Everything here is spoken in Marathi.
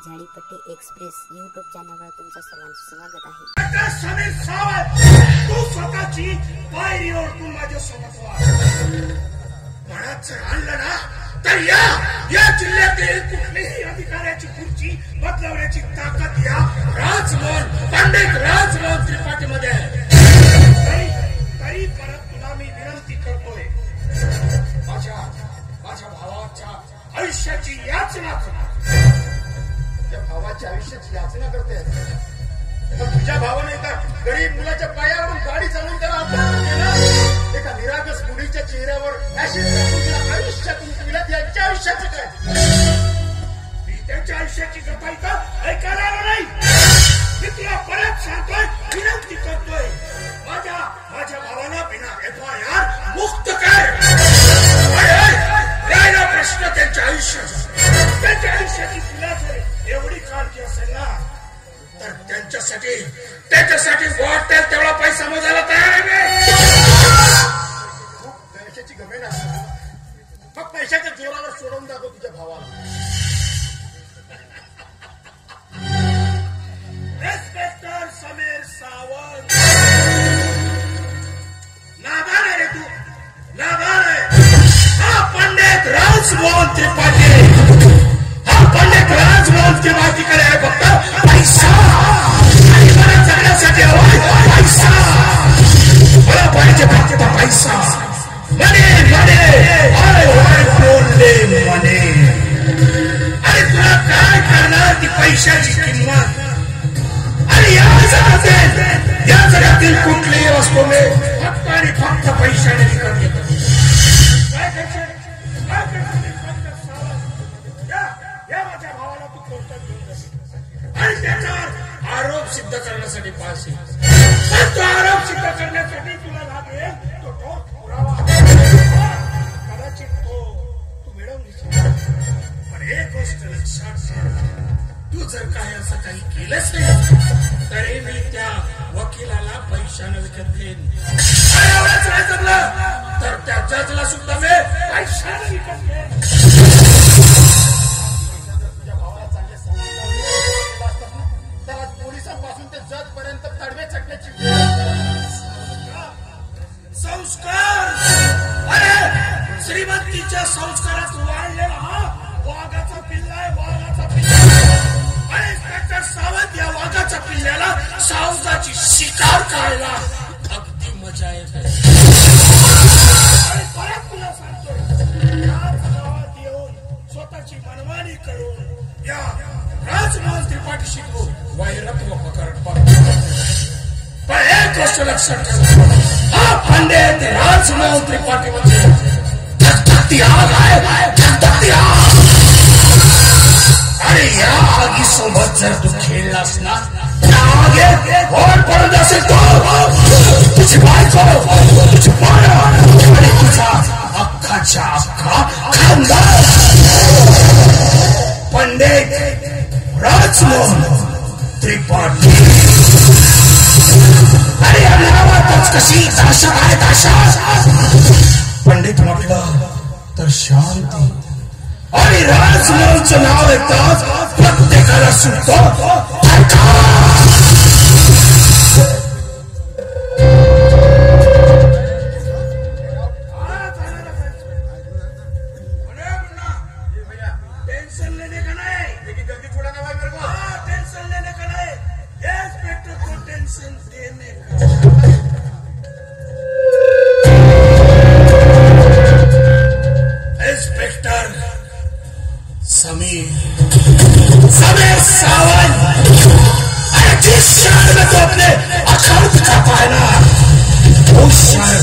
झाडीपट्टी एक्सप्रेस YouTube चॅनलवर तुमचं सर्वांचं स्वागत आहे. समीर सावंत, तू स्वतःची पायरी ओळखून माझ्यासोबत वा. मनात जर आणलं ना तर या जिल्ह्यातील कुठल्याही अधिकाऱ्याची खुर्ची बदलवण्याची ताकद या राजमोहन पंडित राजमोहन त्रिपाठी मध्ये आहे. तरी परत तुला मी विनंती करतोय, माझ्या भावाच्या आयुष्याची याचना कर. त्या भावाच्या आयुष्याची याचना करते. तुझ्या भावाने एका गरीब मुलाच्या पायावरून गाडी चालवून त्याला अपमान केला. एका निरागस मुलीच्या चेहऱ्यावर ऍसिड टाकून तिला आयुष्यातून गेला. त्यांच्या आयुष्याचं काय? मी त्यांच्या आयुष्याची गप्पा इथं ऐकायला आलो नाही. मी तुला परत सांगतोय, विनंती करतोय, माझ्या भावाला बिना FIR मुक्त कर. राहिला प्रश्न त्यांच्या आयुष्याची तुला जर एवढी काळजी असेल ना तर त्यांच्यासाठी वाटेल तेवढा पैसा मोजायला तयार आहे. खूप पैशाची गमेन आहे. फक्त पैशाच्या जोरावर सोडवून दाखव तुझ्या भावाला. इन्स्पेक्टर समीर सावंत, नादान आहे रे तू, नादान आहे. हा पंडित राजमोहन त्रिपाठी, कडे आहे फक्त पैसा. आणि मला जगण्यासाठी पैसा, मला पाहिजे फक्त पैसा. मने बोलले मने. आणि तुला काय करणार ती पैशाची किंमत? आणि या जगातील कुठलीही वस्तू मी फक्त आणि फक्त पैशाने विकत घेतो. काय करशील? या माझ्या भावाला तू कोर्टात घेऊन जा आणि त्याच्यावर आरोप सिद्ध करण्यासाठी पाहिजे. तो आरोप सिद्ध करण्यासाठी तुला लागेल तो पुरावा. कदाचित तू मिळवून घेशील. पण एक गोष्ट लक्षात ठेव, तू जर काही असं काही केलंच नाही तरी मी त्या वकिलाला पैशानं विकत घेईन. एवढंच नाही जमलं तर त्या जजला सुद्धा मी पैशानं विकत घेईन. पोलिसांपासून ते जज पर्यंत तडवे चटण्याची संस्कार. अरे श्रीमंतीच्या संस्कारात वाढलेला हा वाघाचा पिल्ला आहे, वाघाचा पिल्ला. आणि इन्स्पेक्टर सावंत या वाघाच्या पिल्ल्याला सावजाची शिकार करायला अगदी मजा येते. आणि परत तुला सांगतोय, याच गावात येऊन स्वतःची मनमानी करून या राजमोहन त्रिपाठी शिकलो वैरत्व पकड. पण एक गोष्ट लक्षात ठेवा, हा पंडित राजमोहन त्रिपाठी म्हणजे धगधगती आग आहे, धगधगती आग. आणि या आगीसोबत जर तू खेळलास ना त्या आगीत ओढ पडत असेल तो तुझी बायको, तुझी बाळं आणि तुझा अख्खाच्या अख्खा खानदान. पंडित राजमोहन त्रिपाठी. अरे या नावातच कशी दहशत आहे, दहशत. पंडित म्हटलं तर शांती. आणि राजमोहनचं नाव ऐकताच प्रत्येकाला सुटतो समीर सावंत. अरे जिस शहर में तो अपने अकाउंट का पाना उस शहर